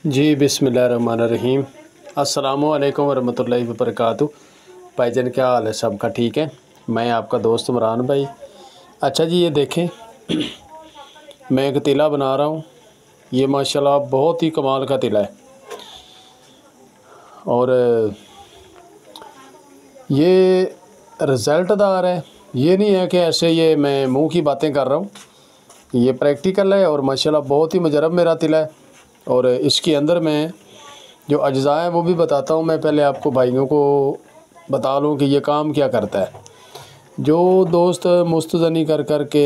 जी बिस्मिल्लाहिर्रहमानिर्रहीम। अस्सलामुअलैकुम वरहमतुल्लाहि वबरकातुहू। भाईजान क्या हाल है? सबका ठीक है? मैं आपका दोस्त इमरान भाई। अच्छा जी, ये देखें मैं एक तिला बना रहा हूँ। ये माशाल्लाह बहुत ही कमाल का तिला है और ये रिज़ल्टदार है। ये नहीं है कि ऐसे ये मैं मुंह की बातें कर रहा हूँ, ये प्रैक्टिकल है और माशाल्लाह बहुत ही मुजरब मेरा तिला है। और इसके अंदर मैं जो अज्ज़ा हैं वो भी बताता हूँ। मैं पहले आपको भाइयों को बता लूँ कि ये काम क्या करता है। जो दोस्त मुस्तज़नी कर कर के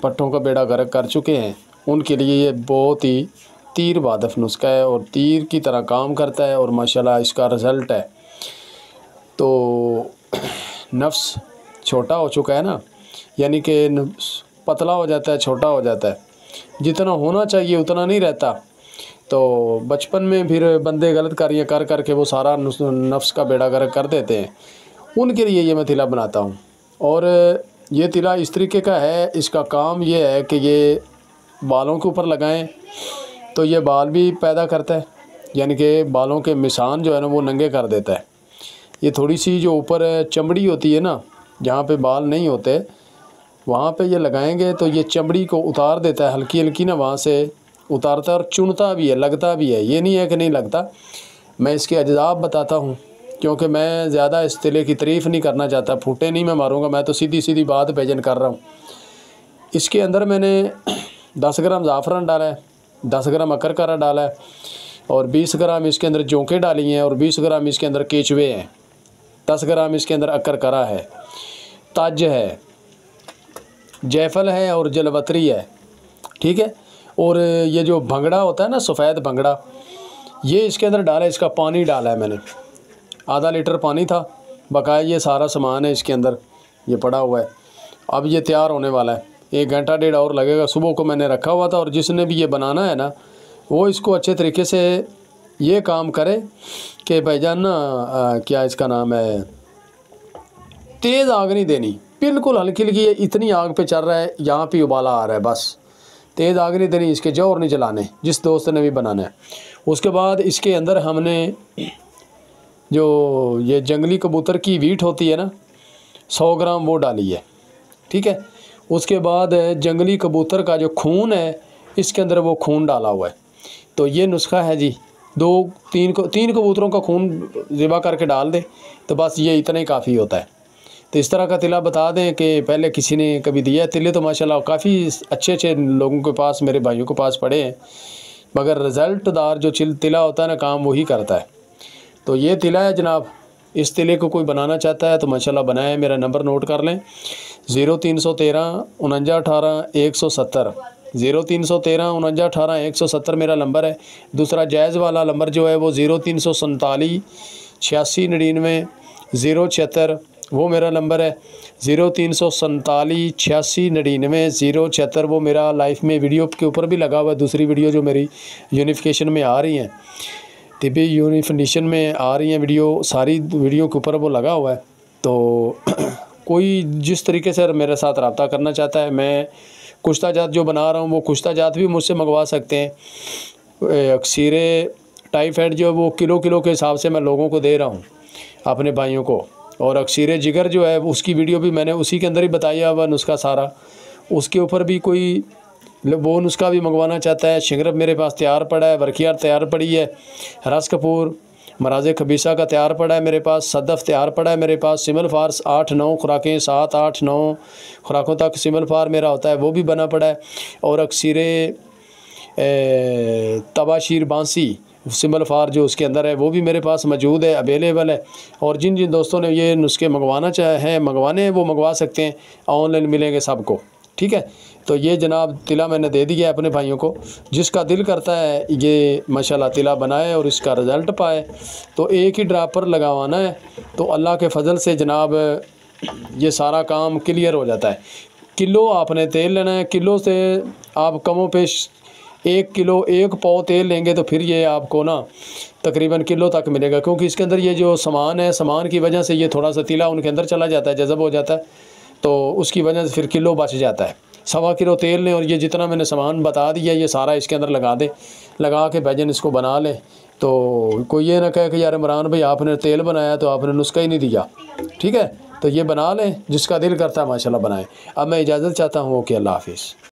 पट्टों का बेड़ा गर्क कर चुके हैं उनके लिए ये बहुत ही तीर बादफ नुस्खा है और तीर की तरह काम करता है और माशाल्लाह इसका रिज़ल्ट है। तो नफ्स छोटा हो चुका है ना, यानी कि पतला हो जाता है, छोटा हो जाता है, जितना होना चाहिए उतना नहीं रहता। तो बचपन में फिर बंदे गलत कार्य कर कर के वो सारा नफ्स का बेड़ा गर्क कर देते हैं। उनके लिए ये मैं तिला बनाता हूँ। और ये तिला इस तरीके का है, इसका काम ये है कि ये बालों के ऊपर लगाएं तो ये बाल भी पैदा करता है, यानी कि बालों के मिसान जो है ना वो नंगे कर देता है। ये थोड़ी सी जो ऊपर चमड़ी होती है ना, जहाँ पे बाल नहीं होते वहाँ पे ये लगाएंगे तो ये चमड़ी को उतार देता है, हल्की हल्की ना वहाँ से उतारता है और चुनता भी है, लगता भी है। ये नहीं है कि नहीं लगता। मैं इसके अजज़ाब बताता हूँ क्योंकि मैं ज़्यादा इस तिले की तारीफ़ नहीं करना चाहता, फूटे नहीं मैं मारूँगा, मैं तो सीधी सीधी बात भेजन कर रहा हूँ। इसके अंदर मैंने 10 ग्राम ज़ाफ़रान डाला है, 10 ग्राम अकरकरा डाला है और 20 ग्राम इसके अंदर जौंकें डाली हैं और 20 ग्राम इसके अंदर केचुए हैं, 10 ग्राम इसके अंदर अकरकरा है, तज है, जायफल है और जलवतरी है, ठीक है। और ये जो भंगड़ा होता है ना, सफ़ेद भंगड़ा, ये इसके अंदर डाला है। इसका पानी डाला है मैंने, आधा लीटर पानी था बकाया। ये सारा सामान है इसके अंदर, ये पड़ा हुआ है। अब ये तैयार होने वाला है, 1 घंटा डेढ़ और लगेगा। सुबह को मैंने रखा हुआ था और जिसने भी ये बनाना है ना वो इसको अच्छे तरीके से ये काम करे कि भाईजान ना क्या इसका नाम है, तेज़ आग नहीं देनी, बिल्कुल हल्की हल्की। ये इतनी आग पे चल रहा है, यहाँ पे उबाला आ रहा है, बस तेज़ आग नहीं देनी, इसके जोर नहीं चलाने, जिस दोस्त ने भी बनाना है। उसके बाद इसके अंदर हमने जो ये जंगली कबूतर की वीट होती है ना, 100 ग्राम वो डाली है, ठीक है। उसके बाद जंगली कबूतर का जो खून है इसके अंदर वो खून डाला हुआ है। तो ये नुस्खा है जी, 2-3 कबूतरों का खून ज़िबा करके डाल दे तो बस ये इतना ही काफ़ी होता है। तो इस तरह का तिला बता दें कि पहले किसी ने कभी दिया है। तिले तो माशाल्लाह काफ़ी अच्छे अच्छे लोगों के पास, मेरे भाइयों के पास पड़े हैं, मगर रिज़ल्टदार जो तिला होता है ना, काम वही करता है। तो ये तिला है जनाब। इस तिले को कोई बनाना चाहता है तो माशाल्लाह बनाए। मेरा नंबर नोट कर लें, 0313 49 18 170, 0313 49 18 170 मेरा नंबर है। दूसरा जायज़ वाला नंबर जो है वो 0347 86 99 076, वो मेरा नंबर है। 0347 86 99 076 वो मेरा लाइफ में वीडियो के ऊपर भी लगा हुआ है। दूसरी वीडियो जो मेरी यूनिफिकेशन में आ रही हैं, तिब्बी यूनिफिकेशन में आ रही हैं वीडियो, सारी वीडियो के ऊपर वो लगा हुआ है। तो कोई जिस तरीके से मेरे साथ रब्ता करना चाहता है, मैं कुश्ता जात जो बना रहा हूँ वो कुश्ता जात भी मुझसे मंगवा सकते हैं। अक्सीरे टाइफाइड जो है वो किलो के हिसाब से मैं लोगों को दे रहा हूँ, अपने भाइयों को। और अक्सीरे जिगर जो है उसकी वीडियो भी मैंने उसी के अंदर ही बताया हुआ नुस्खा सारा, उसके ऊपर भी कोई वो नुस्खा भी मंगवाना चाहता है। शिंगरब मेरे पास तैयार पड़ा है, वर्खियार तैयार पड़ी है, रस कपूर मराज खबीसा का तैयार पड़ा है मेरे पास, सदफ़ तैयार पड़ा है मेरे पास, सिमल फार्स 8-9 खुराकें, 7-8-9 खुराकों तक सिमल फार मेरा होता है, वो भी बना पड़ा है। और अक्सीरे तबाशीर बांसी सिमल फार जो उसके अंदर है वो भी मेरे पास मौजूद है, अवेलेबल है। और जिन जिन दोस्तों ने ये नुस्खे मंगवाने हैं वो मंगवा सकते हैं, ऑनलाइन मिलेंगे सबको, ठीक है। तो ये जनाब तिला मैंने दे दिया है अपने भाइयों को। जिसका दिल करता है ये माशाल्लाह तिला बनाए और इसका रिज़ल्ट पाए तो एक ही ड्राप पर लगावाना है, तो अल्लाह के फजल से जनाब ये सारा काम क्लियर हो जाता है। किलो आपने तेल लेना है, किलो से आप कमो पेश 1 किलो 1 पाव तेल लेंगे तो फिर ये आपको ना तकरीबन किलो तक मिलेगा, क्योंकि इसके अंदर ये जो सामान है, सामान की वजह से ये थोड़ा सा तिला उनके अंदर चला जाता है, जज़ब हो जाता है, तो उसकी वजह से फिर किलो बच जाता है। 1.25 किलो तेल लें और ये जितना मैंने सामान बता दिया ये सारा इसके अंदर लगा दें, लगा के भाईजान इसको बना लें। तो कोई ये ना कहे कि यार इमरान भाई आपने तेल बनाया तो आपने नुस्खा ही नहीं दिया, ठीक है। तो ये बना लें, जिसका दिल करता है माशाल्लाह बनाएं। अब मैं इजाज़त चाहता हूँ, ओके, अल्लाह हाफिज़।